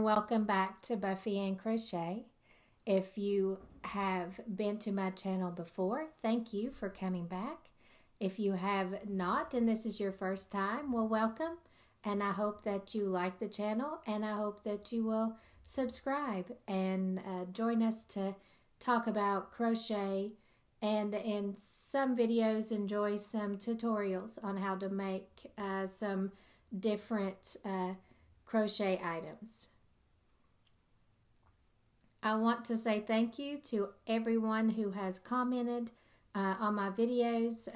welcome back to Buffie.ann Crochet. If you have been to my channel before, thank you for coming back. If you have not and this is your first time, well, welcome. And I hope that you like the channel, and I hope that you will subscribe and join us to talk about crochet, and in some videos enjoy some tutorials on how to make some different crochet items. I want to say thank you to everyone who has commented on my videos.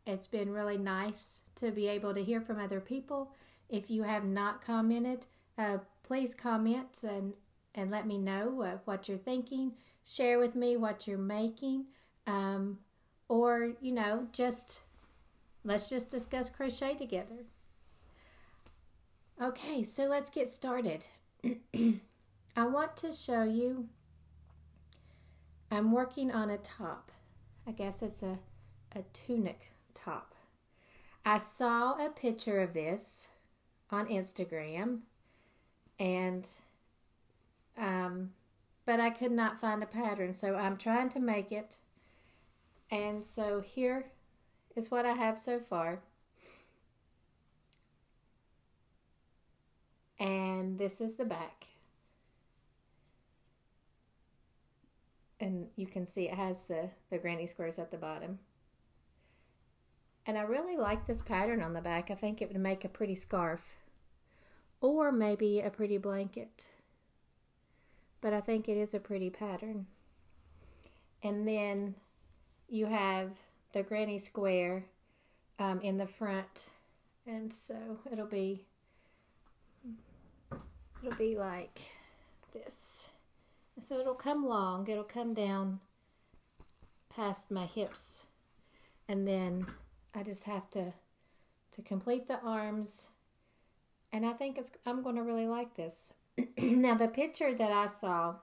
It's been really nice to be able to hear from other people. If you have not commented, please comment and let me know what you're thinking. Share with me what you're making, or let's just discuss crochet together. Okay, so let's get started. I want to show you, I'm working on a top. I guess it's a tunic top. I saw a picture of this on Instagram, and but I could not find a pattern, so I'm trying to make it. And so here is what I have so far. And this is the back. And you can see it has the granny squares at the bottom. And I really like this pattern on the back. I think it would make a pretty scarf, or maybe a pretty blanket. But I think it is a pretty pattern. And then you have the granny square in the front. And so it'll be like this. So it'll come long, it'll come down past my hips, and then I just have to complete the arms, and I think I'm going to really like this. Now the picture that I saw,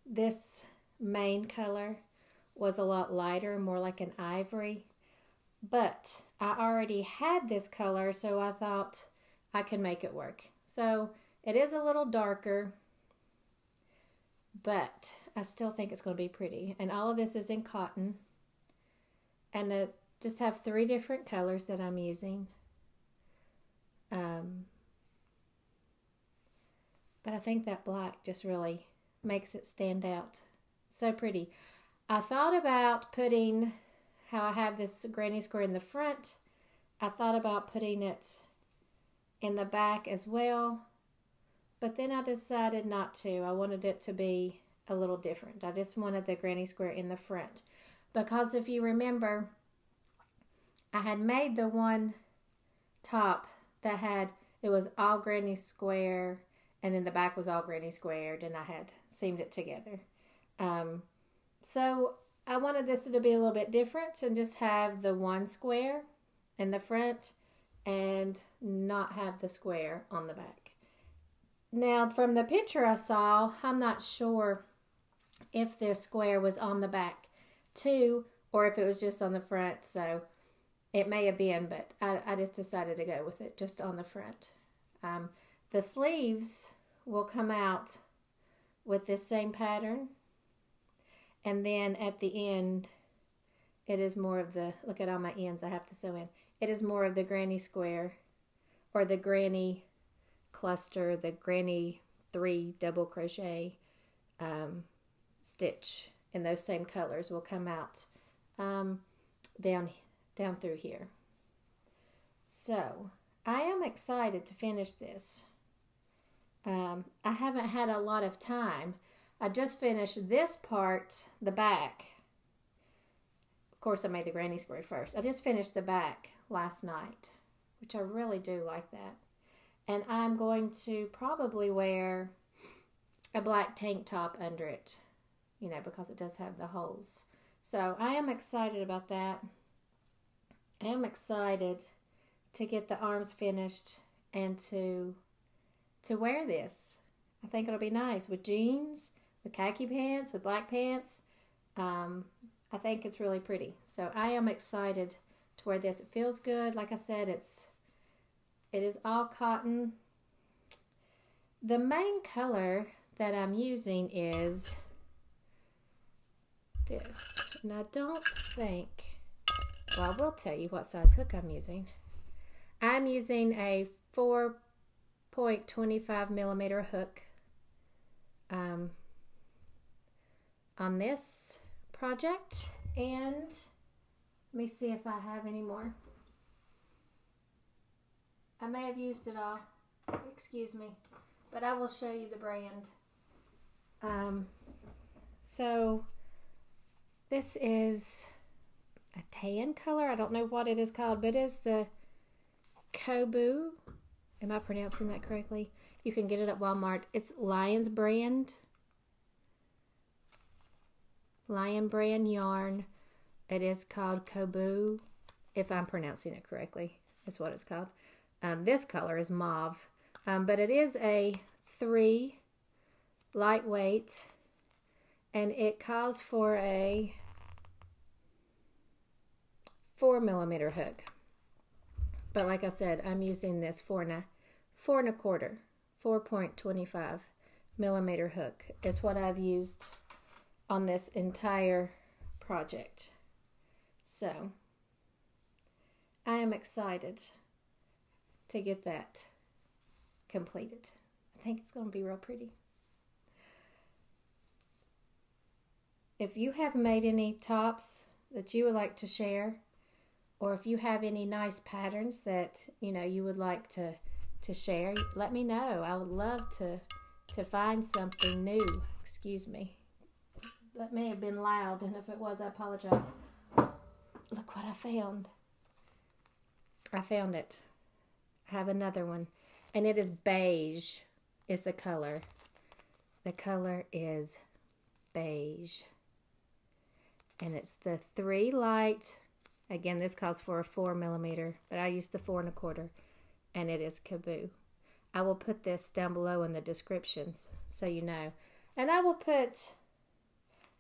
this main color was a lot lighter, more like an ivory, but I already had this color, so I thought I could make it work. So it is a little darker, but I still think it's going to be pretty. And all of this is in cotton. And I just have 3 different colors that I'm using. But I think that black just really makes it stand out. So pretty. I thought about putting, how I have this granny square in the front, I thought about putting it in the back as well. But then I decided not to. I wanted it to be a little different. I just wanted the granny square in the front. Because if you remember, I had made the one top that had, it was all granny square, and then the back was all granny squared, and I had seamed it together. So I wanted this to be a little bit different and just have the one square in the front and not have the square on the back. Now, from the picture I saw, I'm not sure if this square was on the back too, or if it was just on the front. So it may have been, but I just decided to go with it just on the front. The sleeves will come out with this same pattern. And then at the end, it is more of the, look at all my ends I have to sew in. It is more of the granny square, or the granny cluster, the granny 3 double crochet stitch in those same colors will come out down through here. So I am excited to finish this. I haven't had a lot of time. I just finished this part, the back. Of course, I made the granny square first. I just finished the back last night, which I really do like that. And I'm going to probably wear a black tank top under it, because it does have the holes. So I am excited about that. I am excited to get the arms finished and to wear this. I think it'll be nice with jeans, with khaki pants, with black pants. I think it's really pretty. So I am excited to wear this. It feels good. Like I said, it's It is all cotton. The main color that I'm using is this. And I don't think, well, I will tell you what size hook I'm using. I'm using a 4.25 millimeter hook on this project. And let me see if I have any more. I may have used it all. Excuse me. But I will show you the brand. So this is a tan color. I don't know what it is called, but it is the Coboo. Am I pronouncing that correctly? You can get it at Walmart. It's Lion's brand. Lion brand yarn. It is called Coboo, if I'm pronouncing it correctly. That's what it's called. This color is mauve, but it is a 3 lightweight, and it calls for a 4 millimeter hook. But like I said, I'm using this 4.25 millimeter hook is what I've used on this entire project. So I am excited to get that completed. I think it's going to be real pretty. If you have made any tops that you would like to share, or if you have any nice patterns that you would like to share, let me know. I would love to find something new. Excuse me. That may have been loud, and if it was, I apologize. Look what I found. I found it. I have another one, and it is beige is the color. The color is beige, and it's the 3 light. Again, this calls for a 4 millimeter, but I used the 4.25, and it is Coboo. I will put this down below in the descriptions so you know. And I will put,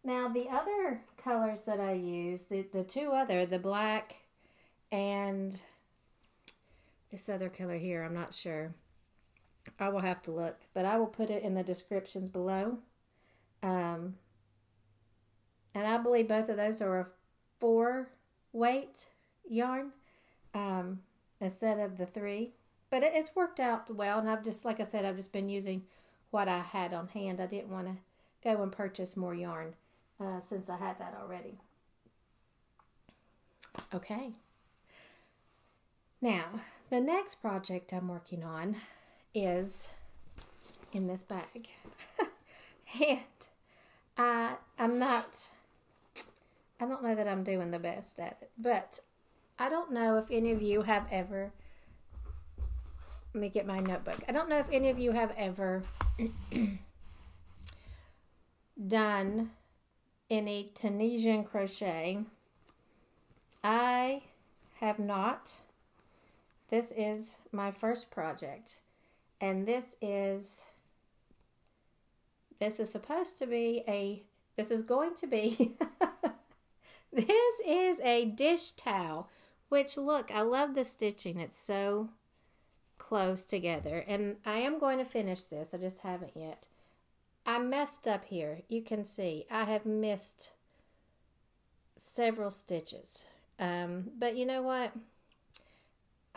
now the other colors that I use, the two other, the black and this other color here, I'm not sure. I will have to look, but I will put it in the descriptions below. And I believe both of those are a 4 weight yarn instead of the 3. But it's worked out well, and I've just, like I said, I've just been using what I had on hand. I didn't want to go and purchase more yarn since I had that already. Okay. Now, the next project I'm working on is in this bag. And I don't know that I'm doing the best at it, but I don't know if any of you have ever, let me get my notebook. I don't know if any of you have ever done any Tunisian crochet. I have not. This is my first project, and this is supposed to be this is going to be this is a dish towel, which, look, I love the stitching. It's so close together, and I am going to finish this. I just haven't yet. I messed up here. You can see I have missed several stitches, but you know what?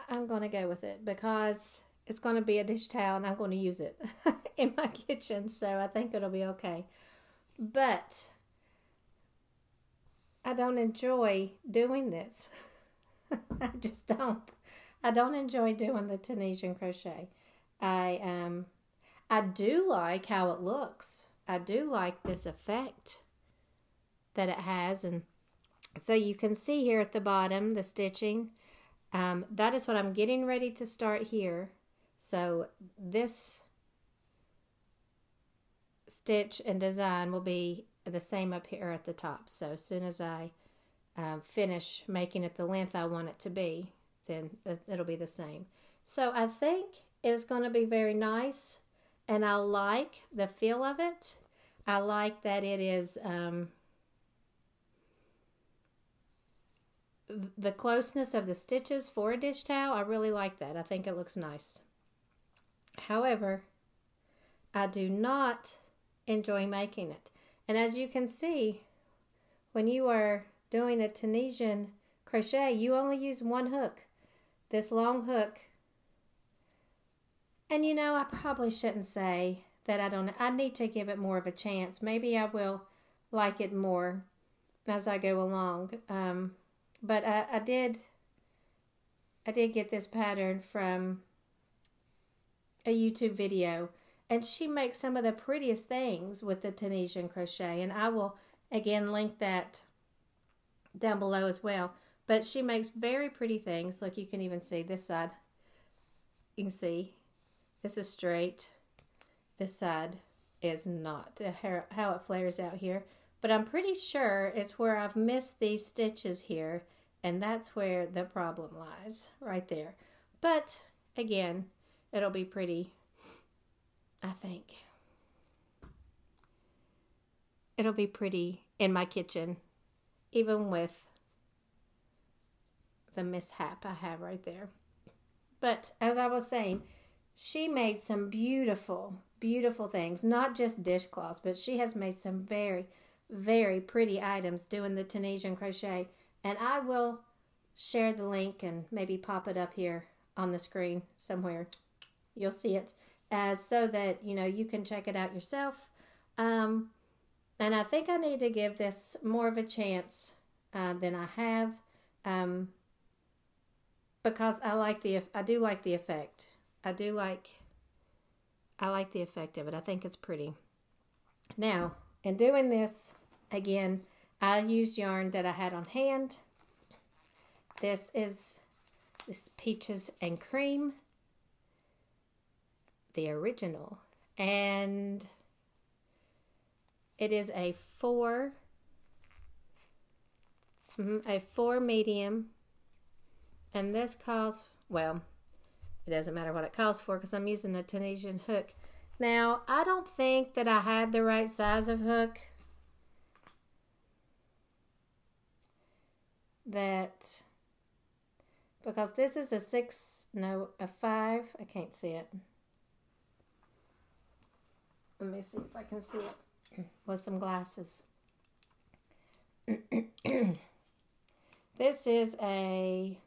I'm going to go with it because it's going to be a dish towel and I'm going to use it in my kitchen, so I think it'll be okay. But I don't enjoy doing this. I just don't. I don't enjoy doing the Tunisian crochet. I do like how it looks. I do like this effect that it has, and so you can see here at the bottom the stitching. That is what I'm getting ready to start here. So this stitch and design will be the same up here at the top. So as soon as I finish making it the length I want it to be, then it'll be the same. So I think it's going to be very nice, and I like the feel of it. I like that it is the closeness of the stitches for a dish towel. I really like that. I think it looks nice. However, I do not enjoy making it. And as you can see, when you are doing a Tunisian crochet, you only use one hook, this long hook. And you know, I probably shouldn't say that I need to give it more of a chance. Maybe I will like it more as I go along. But I did get this pattern from a YouTube video, and she makes some of the prettiest things with the Tunisian crochet, and I will again link that down below as well. But she makes very pretty things. Look, you can even see this side. You can see this is straight. This side is not. How it flares out here. But I'm pretty sure it's where I've missed these stitches here, and that's where the problem lies, right there. But again, it'll be pretty, I think. It'll be pretty in my kitchen, even with the mishap I have right there. But as I was saying, she made some beautiful, beautiful things. Not just dishcloths, but she has made some very, very pretty items doing the Tunisian crochet. And I will share the link and maybe pop it up here on the screen somewhere. You'll see it, so that you can check it out yourself. And I think I need to give this more of a chance than I have, because I do like the effect. I like the effect of it. I think it's pretty. Now, in doing this, again, I used yarn that I had on hand. This is Peaches and Cream, the original, and it is a 4 medium, and this calls, well, it doesn't matter what it calls for because I'm using a Tunisian hook. Now, I don't think that I had the right size of hook. Because this is a 5. I can't see it. Let me see if I can see it with some glasses. This is a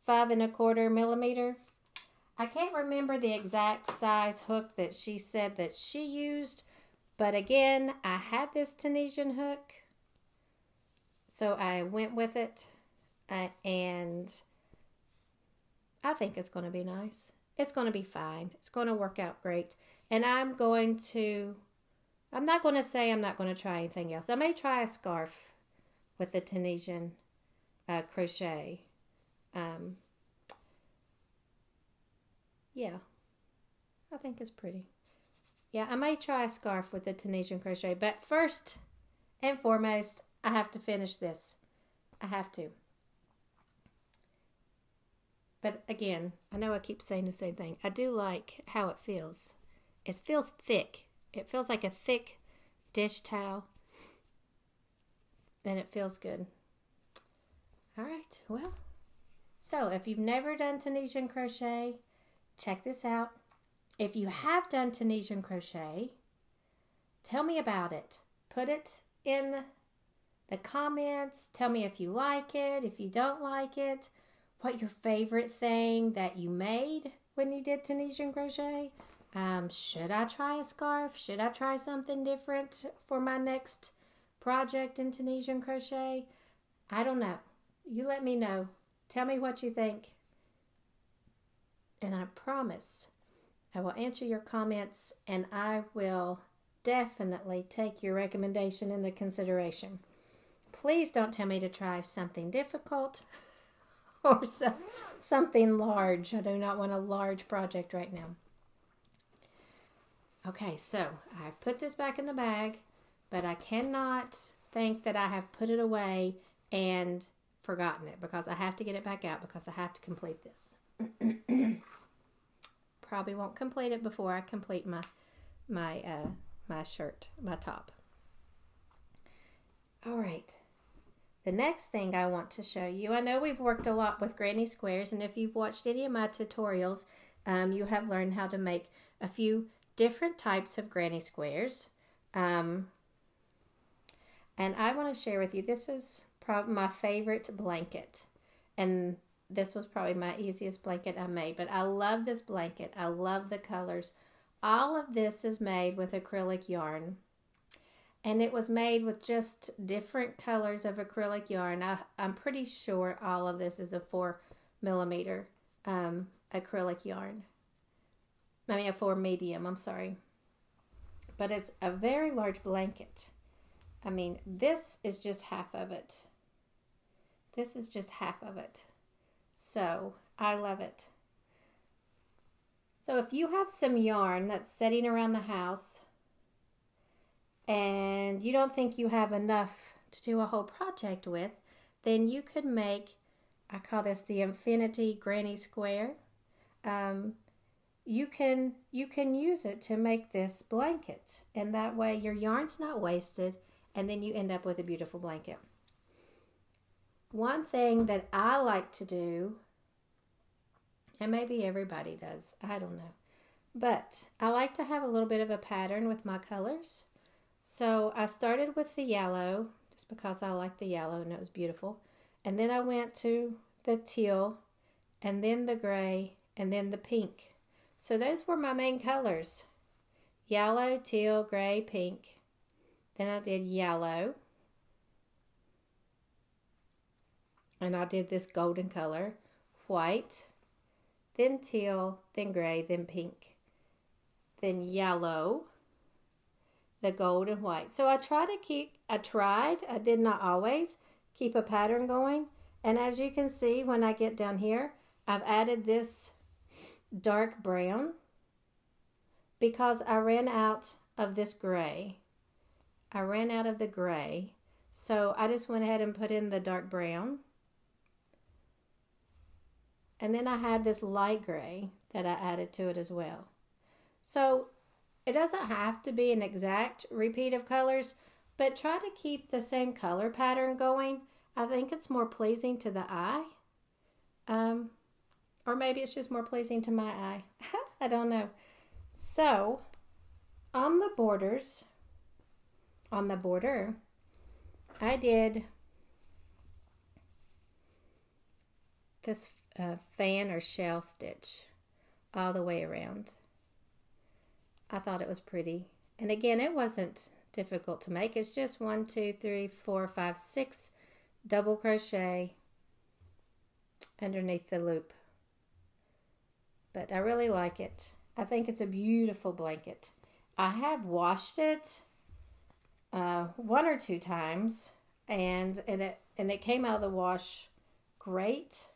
5 1/4 millimeter. I can't remember the exact size hook that she said that she used, but again, I had this Tunisian hook, so I went with it, and I think it's going to be nice. It's going to be fine. It's going to work out great, and I'm not going to say I'm not going to try anything else. I may try a scarf with the Tunisian crochet. Yeah, I think it's pretty. Yeah, I may try a scarf with the Tunisian crochet, but first and foremost, I have to finish this. I have to. But again, I know I keep saying the same thing. I do like how it feels. It feels thick. It feels like a thick dish towel, and it feels good. All right, well, so if you've never done Tunisian crochet, check this out. If you have done Tunisian crochet, tell me about it. Put it in the comments. Tell me if you like it, if you don't like it, what your favorite thing that you made when you did Tunisian crochet. Should I try a scarf? Should I try something different for my next project in Tunisian crochet? I don't know. You let me know. Tell me what you think. And I promise I will answer your comments, and I will definitely take your recommendation into consideration. Please don't tell me to try something difficult or something large. I do not want a large project right now. Okay, so I've put this back in the bag, but I cannot think that I have put it away and forgotten it, because I have to get it back out because I have to complete this. Probably won't complete it before I complete my shirt, my top. All right, the next thing I want to show you, I know we've worked a lot with granny squares, and if you've watched any of my tutorials, you have learned how to make a few different types of granny squares. And I want to share with you, this is probably my favorite blanket. And this was probably my easiest blanket I made, but I love this blanket. I love the colors. All of this is made with acrylic yarn. And it was made with just different colors of acrylic yarn. I'm pretty sure all of this is a 4mm acrylic yarn. I mean a 4 medium, I'm sorry. But it's a very large blanket. I mean, this is just half of it. This is just half of it. So, I love it. So if you have some yarn that's sitting around the house and you don't think you have enough to do a whole project with, then you could make, I call this the Infinity Granny Square. You can use it to make this blanket, and that way your yarn's not wasted, and then you end up with a beautiful blanket. One thing that I like to do, and maybe everybody does, I don't know, but I like to have a little bit of a pattern with my colors. So I started with the yellow, just because I like the yellow and it was beautiful. And then I went to the teal, and then the gray, and then the pink. So those were my main colors. Yellow, teal, gray, pink. Then I did yellow. And I did this golden color. White. Then teal, then gray, then pink. Then yellow. The gold and white. So I I did not always keep a pattern going. And as you can see, when I get down here, I've added this dark brown because I ran out of this gray. I ran out of the gray. So I just went ahead and put in the dark brown. And then I had this light gray that I added to it as well. So it doesn't have to be an exact repeat of colors, but try to keep the same color pattern going. I think it's more pleasing to the eye. Or maybe it's just more pleasing to my eye. I don't know. So, on the border, I did this fan or shell stitch all the way around. I thought it was pretty. And again, it wasn't difficult to make. It's just 1, 2, 3, 4, 5, 6 double crochet underneath the loop. But I really like it. I think it's a beautiful blanket. I have washed it 1 or 2 times, and it came out of the wash great.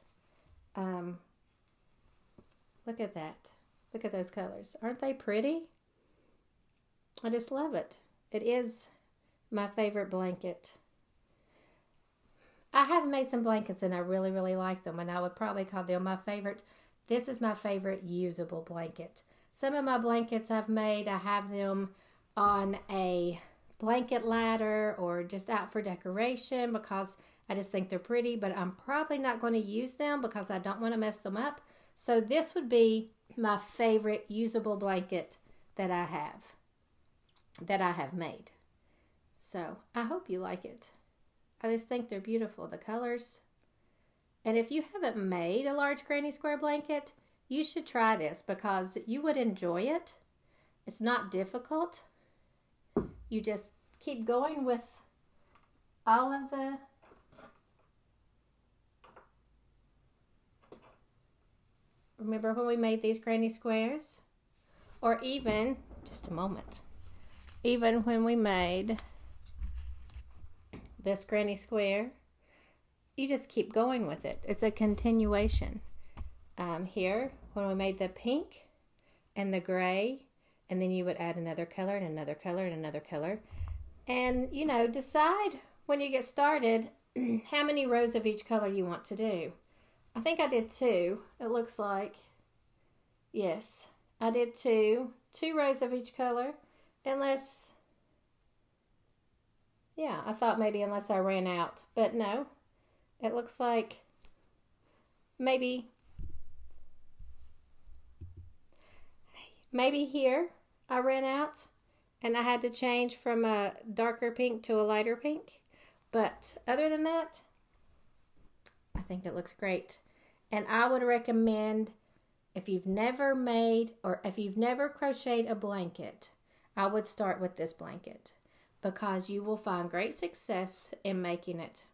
Look at that. Look at those colors. Aren't they pretty? I just love it. It is my favorite blanket. I have made some blankets and I really, really like them, and I would probably call them my favorite. This is my favorite usable blanket. Some of my blankets I've made, I have them on a blanket ladder or just out for decoration because I just think they're pretty, but I'm probably not going to use them because I don't want to mess them up. So this would be my favorite usable blanket that I have made. So I hope you like it. I just think they're beautiful, the colors. And if you haven't made a large granny square blanket, you should try this because you would enjoy it. It's not difficult. You just keep going with all of the remember when we made these granny squares? Or even, just a moment, even when we made this granny square, you just keep going with it. It's a continuation. Here, when we made the pink and the gray, and then you would add another color and another color and another color. And, you know, decide when you get started how many rows of each color you want to do. I think I did 2. It looks like, yes, I did 2 rows of each color. Unless, Yeah, I thought maybe unless I ran out. But no, it looks like maybe here I ran out and I had to change from a darker pink to a lighter pink. But other than that, I think it looks great. And I would recommend, if you've never made or if you've never crocheted a blanket, I would start with this blanket because you will find great success in making it.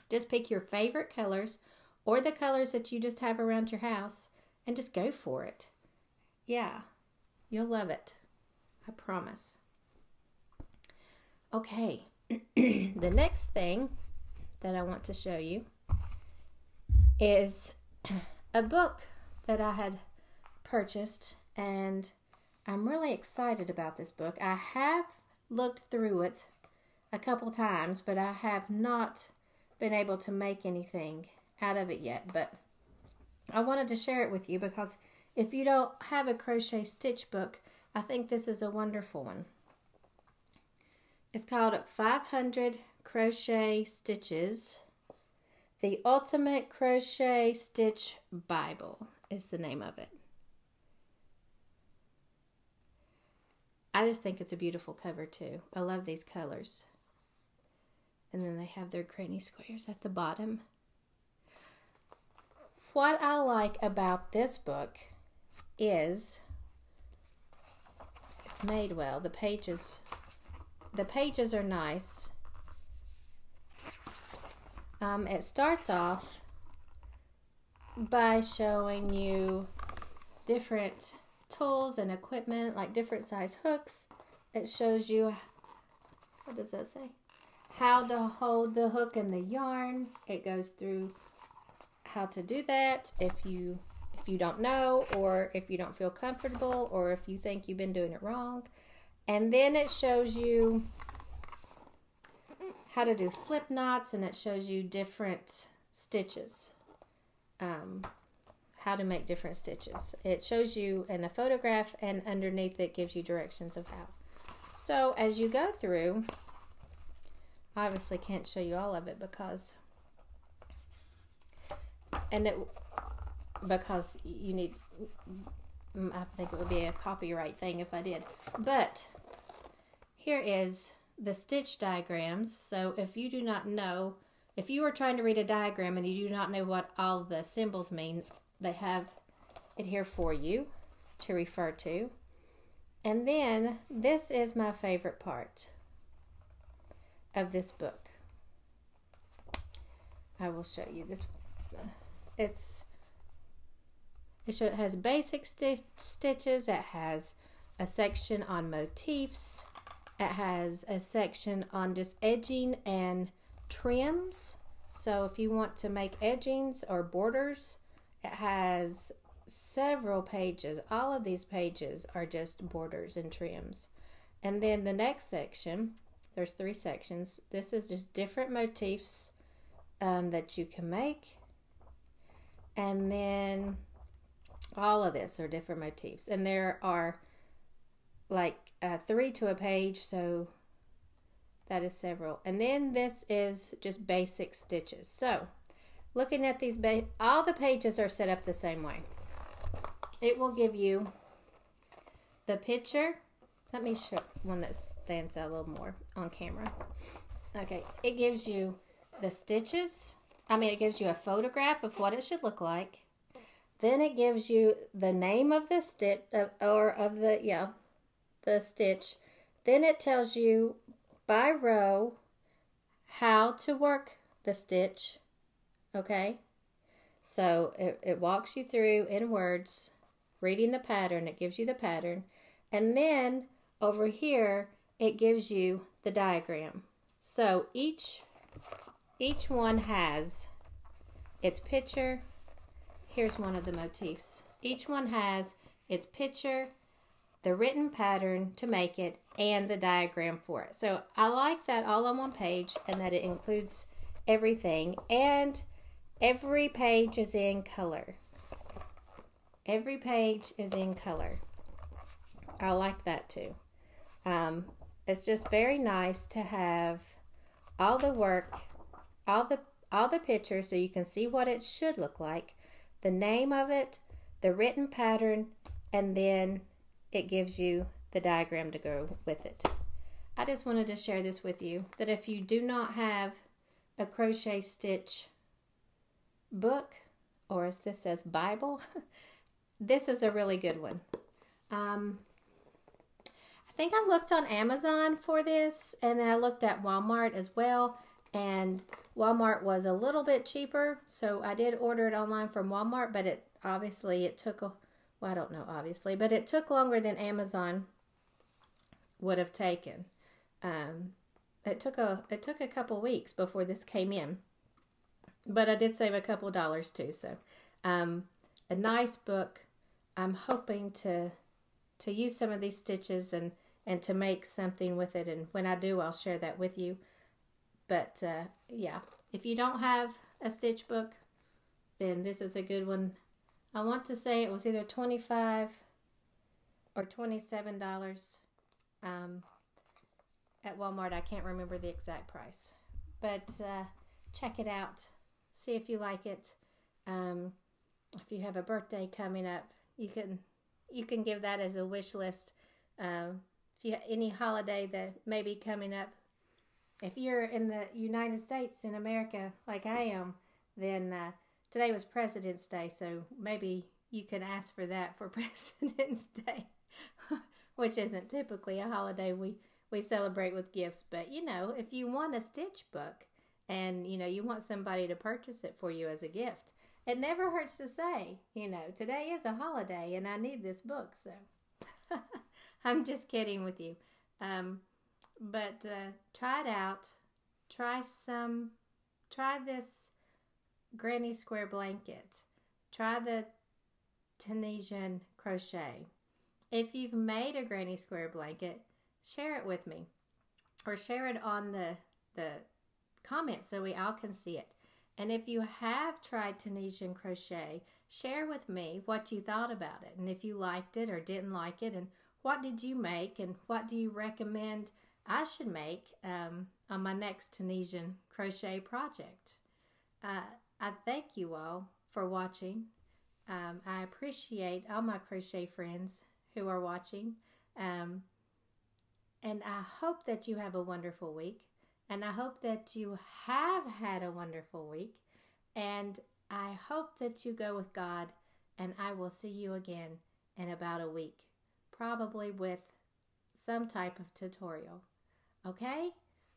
Just pick your favorite colors or the colors that you just have around your house and just go for it. Yeah, you'll love it. I promise. Okay, the next thing that I want to show you is a book that I had purchased, and I'm really excited about this book. I have looked through it a couple times, but I have not been able to make anything out of it yet. But I wanted to share it with you because if you don't have a crochet stitch book, I think this is a wonderful one. It's called 500 Crochet Stitches. The Ultimate Crochet Stitch Bible is the name of it. I just think it's a beautiful cover too. I love these colors. And then they have their granny squares at the bottom. What I like about this book is it's made well. The pages are nice. It starts off by showing you different tools and equipment, like different size hooks. It shows you, what does that say? How to hold the hook in the yarn. It goes through how to do that if you don't know, or if you don't feel comfortable, or if you think you've been doing it wrong. And then it shows you how to do slip knots, and it shows you different stitches, how to make different stitches. It shows you in a photograph, and underneath it gives you directions of how. So as you go through, I obviously can't show you all of it because you need, I think it would be a copyright thing if I did. But here is the stitch diagrams. So if you do not know, if you are trying to read a diagram and you do not know what all the symbols mean, they have it here for you to refer to. And then this is my favorite part of this book. I will show you this. It has basic stitches. It has a section on motifs. It has a section on just edging and trims. So if you want to make edgings or borders, it has several pages. All of these pages are just borders and trims. And then the next section, there's 3 sections. This is just different motifs that you can make. And then all of this are different motifs. And there are like 3 to a page, so that is several. And then this is just basic stitches. So looking at these, all the pages are set up the same way. It will give you the picture. Let me show one that stands out a little more on camera. Okay, it gives you the stitches. It gives you a photograph of what it should look like. Then it gives you the name of the stitch, the stitch. Then it tells you by row how to work the stitch. Okay, so it walks you through in words, reading the pattern. It gives you the pattern, and then over here it gives you the diagram. So each one has its picture. Here's one of the motifs. Each one has its picture, the written pattern to make it, and the diagram for it. So I like that all on one page, and that it includes everything, and every page is in color. Every page is in color. I like that too. it's just very nice to have all the work, all the pictures so you can see what it should look like, the name of it, the written pattern, and then it gives you the diagram to go with it. I just wanted to share this with you, that if you do not have a crochet stitch book, or as this says, Bible, this is a really good one. I think I looked on Amazon for this, and then I looked at Walmart as well, and Walmart was a little bit cheaper, so I did order it online from Walmart, but it took well, I don't know obviously, but it took longer than Amazon would have taken. It took a couple weeks before this came in, but I did save a couple dollars too. So, a nice book. I'm hoping to use some of these stitches and to make something with it. And when I do, I'll share that with you. But yeah, if you don't have a stitch book, then this is a good one. I want to say it was either $25 or $27 at Walmart. I can't remember the exact price, but check it out. See if you like it. If you have a birthday coming up, you can give that as a wish list. If you have any holiday that may be coming up, if you're in the United States, in America, like I am, then today was President's Day, so maybe you can ask for that for President's Day, which isn't typically a holiday we celebrate with gifts. But, you know, if you want a stitch book and, you know, you want somebody to purchase it for you as a gift, it never hurts to say, you know, today is a holiday and I need this book. So I'm just kidding with you. But try it out. Try this granny square blanket. Try the Tunisian crochet. If you've made a granny square blanket, share it with me, or share it on the comments so we all can see it. And if you have tried Tunisian crochet, share with me what you thought about it, and if you liked it or didn't like it, and what did you make, and what do you recommend I should make on my next Tunisian crochet project. I thank you all for watching. I appreciate all my crochet friends who are watching. And I hope that you have a wonderful week. And I hope that you have had a wonderful week. And I hope that you go with God. And I will see you again in about a week. Probably with some type of tutorial. Okay?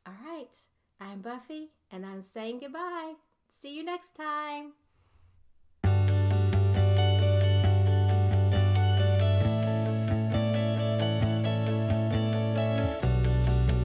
All right. I'm Buffy, and I'm saying goodbye. See you next time.